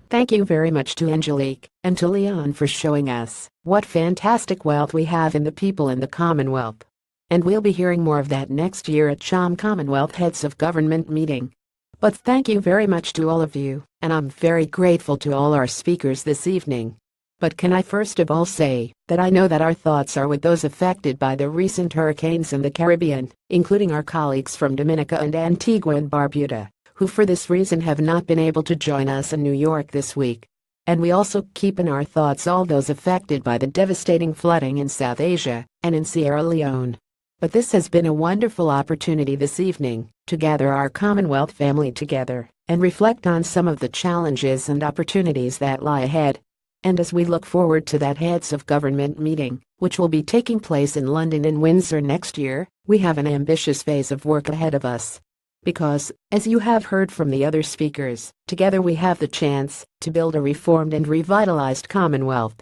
Thank you very much to Angelique and to Leon for showing us what fantastic wealth we have in the people in the Commonwealth. And we'll be hearing more of that next year at CHOM Commonwealth Heads of Government meeting. But thank you very much to all of you, and I'm very grateful to all our speakers this evening. But can I first of all say that I know that our thoughts are with those affected by the recent hurricanes in the Caribbean, including our colleagues from Dominica and Antigua and Barbuda, who for this reason have not been able to join us in New York this week. And we also keep in our thoughts all those affected by the devastating flooding in South Asia and in Sierra Leone. But this has been a wonderful opportunity this evening to gather our Commonwealth family together and reflect on some of the challenges and opportunities that lie ahead. And as we look forward to that Heads of Government meeting, which will be taking place in London and Windsor next year, we have an ambitious phase of work ahead of us. Because, as you have heard from the other speakers, together we have the chance to build a reformed and revitalized Commonwealth.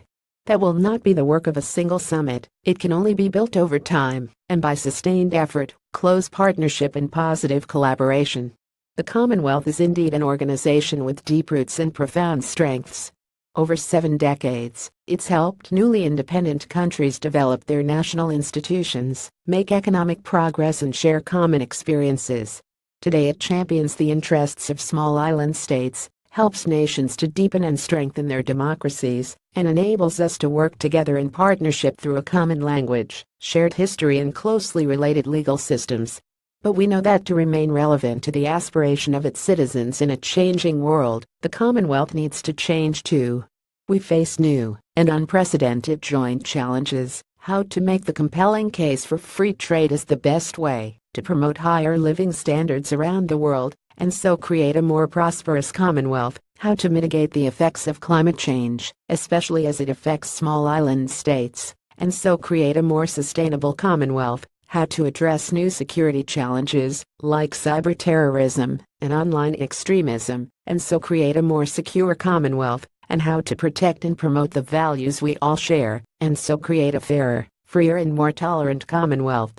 That will not be the work of a single summit. It can only be built over time and by sustained effort, close partnership and positive collaboration. The Commonwealth is indeed an organization with deep roots and profound strengths. Over 7 decades, it's helped newly independent countries develop their national institutions, make economic progress and share common experiences. Today it champions the interests of small island states, helps nations to deepen and strengthen their democracies, and enables us to work together in partnership through a common language, shared history and closely related legal systems. But we know that to remain relevant to the aspiration of its citizens in a changing world, the Commonwealth needs to change too. We face new and unprecedented joint challenges: how to make the compelling case for free trade as the best way to promote higher living standards around the world, and so create a more prosperous Commonwealth, how to mitigate the effects of climate change, especially as it affects small island states, and so create a more sustainable Commonwealth, how to address new security challenges, like cyber-terrorism and online extremism, and so create a more secure Commonwealth, and how to protect and promote the values we all share, and so create a fairer, freer and more tolerant Commonwealth.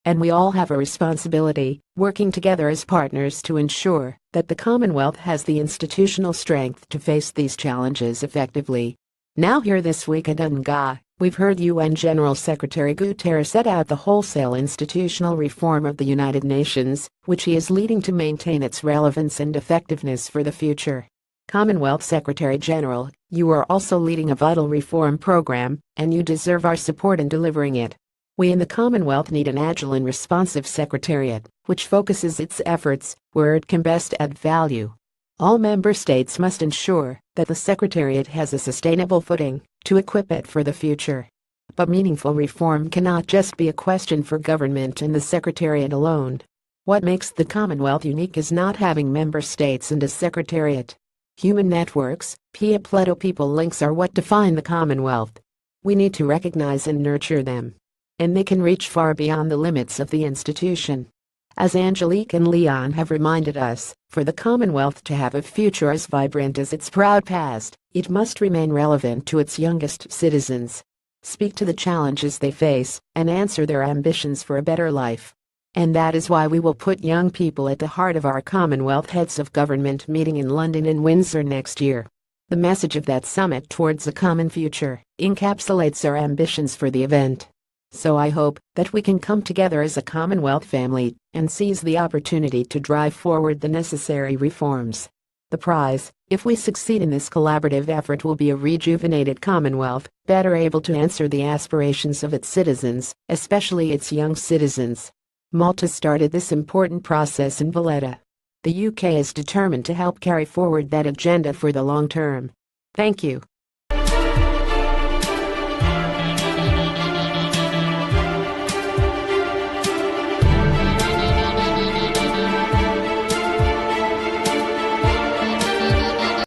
And we all have a responsibility, working together as partners to ensure that the Commonwealth has the institutional strength to face these challenges effectively. Now here this week at UNGA, we've heard UN General Secretary Guterres set out the wholesale institutional reform of the United Nations, which he is leading to maintain its relevance and effectiveness for the future. Commonwealth Secretary General, you are also leading a vital reform program, and you deserve our support in delivering it. We in the Commonwealth need an agile and responsive secretariat, which focuses its efforts where it can best add value. All member states must ensure that the secretariat has a sustainable footing to equip it for the future. But meaningful reform cannot just be a question for government and the secretariat alone. What makes the Commonwealth unique is not having member states and a secretariat. Human networks, people links are what define the Commonwealth. We need to recognize and nurture them. And they can reach far beyond the limits of the institution. As Angelique and Leon have reminded us, for the Commonwealth to have a future as vibrant as its proud past, it must remain relevant to its youngest citizens, speak to the challenges they face, and answer their ambitions for a better life. And that is why we will put young people at the heart of our Commonwealth Heads of Government meeting in London and Windsor next year. The message of that summit towards a common future encapsulates our ambitions for the event. So I hope that we can come together as a Commonwealth family and seize the opportunity to drive forward the necessary reforms. The prize, if we succeed in this collaborative effort, will be a rejuvenated Commonwealth, better able to answer the aspirations of its citizens, especially its young citizens. Malta started this important process in Valletta. The UK is determined to help carry forward that agenda for the long term. Thank you.